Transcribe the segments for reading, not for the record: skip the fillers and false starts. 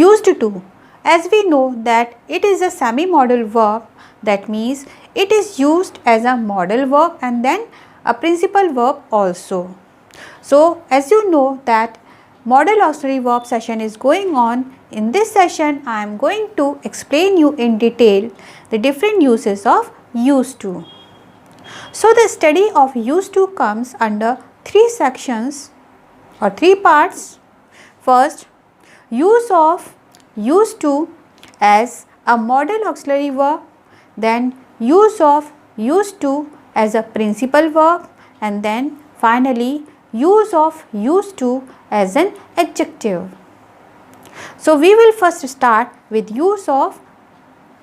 Used to, as we know that it is a semi-modal verb, that means it is used as a modal verb and then a principal verb also. So as you know that modal auxiliary verb session is going on. In this session I am going to explain you in detail the different uses of used to. So the study of used to comes under three sections or three parts. First, use of used to as a modal auxiliary verb, then use of used to as a principal verb, and then finally use of used to as an adjective. So we will first start with use of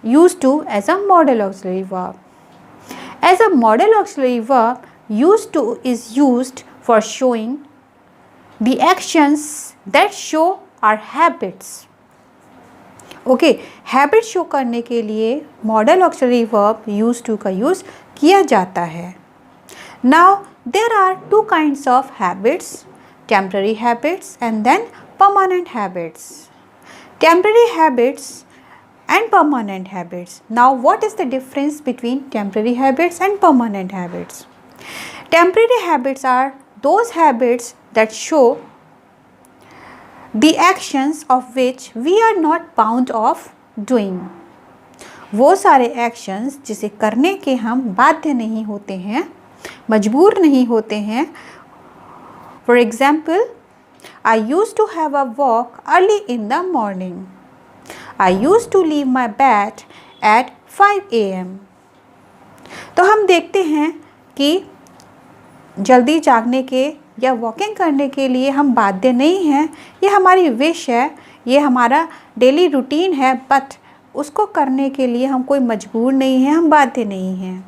used to as a modal auxiliary verb. As a modal auxiliary verb, used to is used for showing the actions that show our habits. Okay, habit show करने के लिए modal auxiliary verb use to का use किया जाता है. Now there are two kinds of habits, temporary habits and then permanent habits. Temporary habits and permanent habits. Now what is the difference between temporary habits and permanent habits? Temporary habits are those habits that show the actions of which we are not bound of doing. वो सारे actions जिसे करने के हम बाध्य नहीं होते हैं, मजबूर नहीं होते हैं. For example, I used to have a walk early in the morning. I used to leave my bed at 5 AM. तो हम देखते हैं कि जल्दी जागने के या वॉकिंग करने के लिए हम बाध्य नहीं हैं. ये हमारी विश है, ये हमारा डेली रूटीन है, बट उसको करने के लिए हम कोई मजबूर नहीं हैं, हम बाध्य नहीं हैं.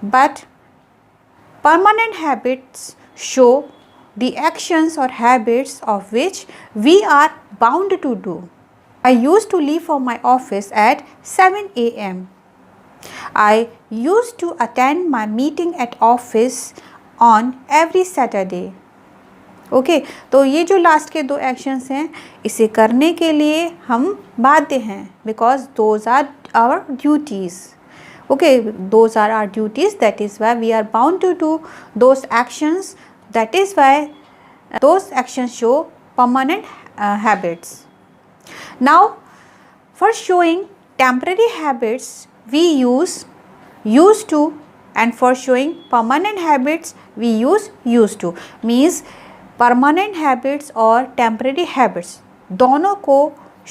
But permanent habits show the actions और habits of which we are bound to do. I used to leave for my office at 7 AM. I used to attend my meeting at office on every Saturday. Okay, तो ये जो last के दो actions हैं, इसे करने के लिए हम बाध्य हैं, because those are our duties. Okay, those are our duties, that is why we are bound to do those actions. That is why those actions show permanent habits. Now, for showing temporary habits, we use used to, and for showing permanent habits, we use used to. Means permanent habits और temporary habits दोनों को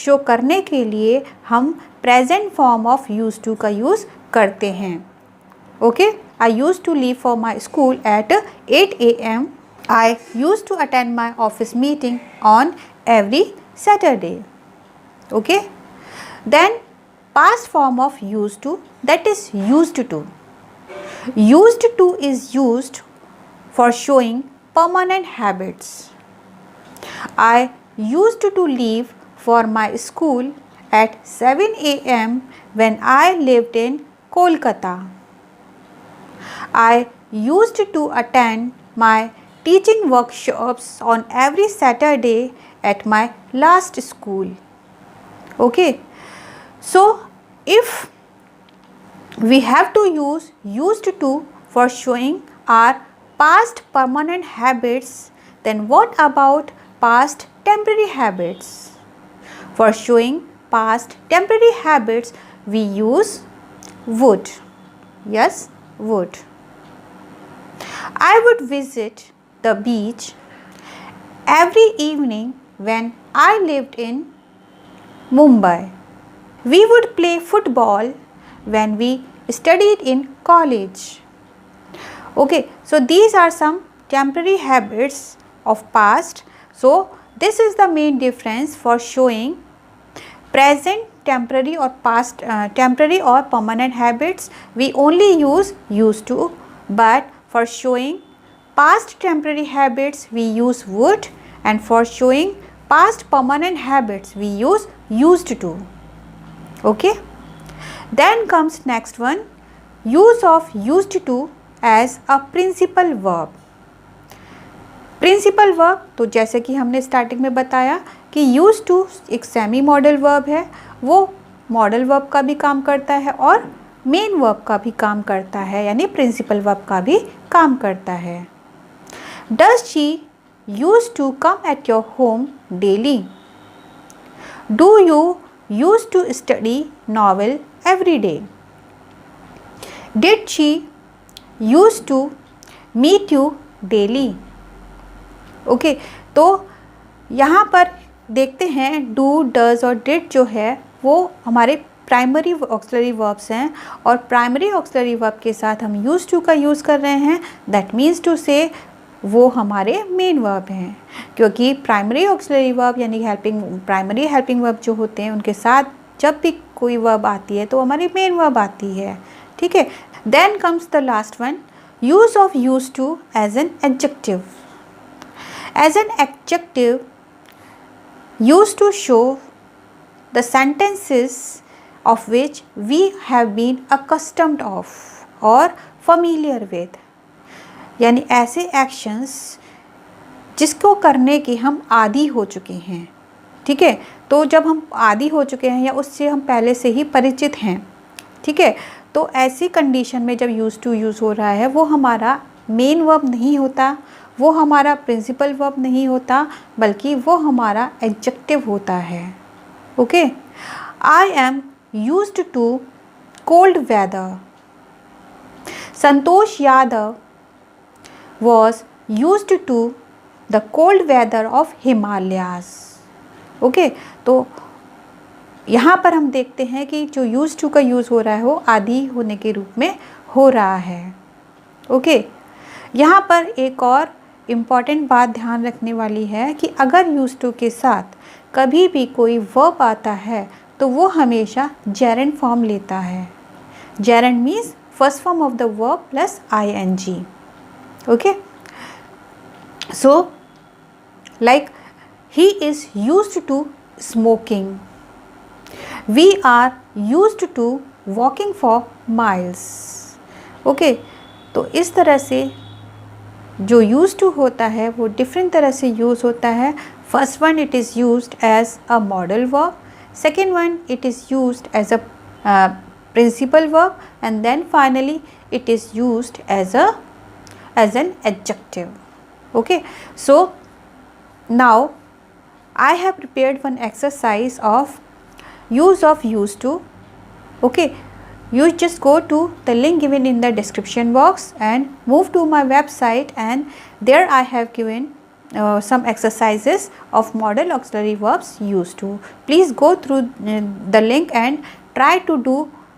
show करने के लिए हम present form of used to का use करते हैं. Okay, I used to leave for my school at 8 AM. I used to attend my office meeting on every Saturday. Okay, then past form of used to, that is used to. Used to is used for showing permanent habits. I used to leave for my school at 7 AM when I lived in Kolkata. I used to attend my teaching workshops on every Saturday at my last school. Okay, so if we have to use used to for showing our past permanent habits, then what about past temporary habits? For showing past temporary habits, we use would. Yes, would. I would visit the beach every evening when I lived in Mumbai. We would play football when we studied in college. Okay, so these are some temporary habits of past. So this is the main difference for showing present temporary or past temporary or permanent habits. We only use used to, but for showing past temporary habits we use would, and for showing past permanent habits we use used to. Okay, then comes next one, use of used to as a principal verb. Principal verb, तो जैसे कि हमने starting में बताया कि use to एक semi modal verb है, वो मॉडल वर्ब का भी काम करता है और मेन वर्ब का भी काम करता है, यानी प्रिंसिपल वर्ब का भी काम करता है। Does she use to come at your home daily? Do you use to study novel every day? Did she use to meet you daily? Okay, तो यहाँ पर देखते हैं डू, डज और डिड जो है वो हमारे प्राइमरी ऑक्सिलरी वर्ब्स हैं, और प्राइमरी ऑक्सिलरी वर्ब के साथ हम यूज टू का यूज़ कर रहे हैं। दैट मीन्स टू से वो हमारे मेन वर्ब हैं, क्योंकि प्राइमरी ऑक्सिलरी वर्ब यानी प्राइमरी हेल्पिंग वर्ब जो होते हैं उनके साथ जब भी कोई वर्ब आती है तो हमारी मेन वर्ब आती है। ठीक है, then comes the last one, use of use to as an adjective. As an adjective used to show the sentences of which we have been accustomed of or familiar with, यानी ऐसे actions जिसको करने के हम आदी हो चुके हैं। ठीक है, तो जब हम आदी हो चुके हैं या उससे हम पहले से ही परिचित हैं, ठीक है, तो ऐसी कंडीशन में जब यूज़ टू यूज़ हो रहा है वो हमारा मेन वर्ब नहीं होता, वो हमारा प्रिंसिपल वर्ब नहीं होता, बल्कि वो हमारा एडजेक्टिव होता है। Okay, I am used to cold weather. Santosh Yadav was used to the cold weather of Himalayas. Okay, तो यहाँ पर हम देखते हैं कि जो यूज टू का यूज़ हो रहा है वो आदि होने के रूप में हो रहा है। ओके, यहाँ पर एक और इम्पॉर्टेंट बात ध्यान रखने वाली है कि अगर यूज टू के साथ कभी भी कोई वर्ब आता है तो वो हमेशा जेरेंड फॉर्म लेता है। Gerund means first form of the verb plus ing। Okay, so like he is used to smoking, we are used to walking for miles। Okay, तो इस तरह से जो यूज टू होता है वो डिफरेंट तरह से यूज़ होता है। First one it is used as a modal verb, second one it is used as a principal verb, and then finally it is used as an adjective. Okay, so now I have prepared one exercise of use of used to. Okay, you just go to the link given in the description box and move to my website, and there I have given some exercises of model auxiliary verbs used to. Please go through the link and try to do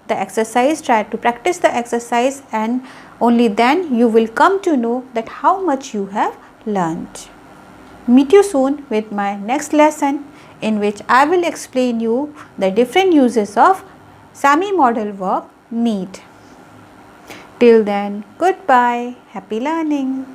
the exercise, try to practice the exercise, and only then you will come to know that how much you have learned. Meet you soon with my next lesson, in which I will explain you the different uses of semi-modal verb need. Till then, goodbye, happy learning.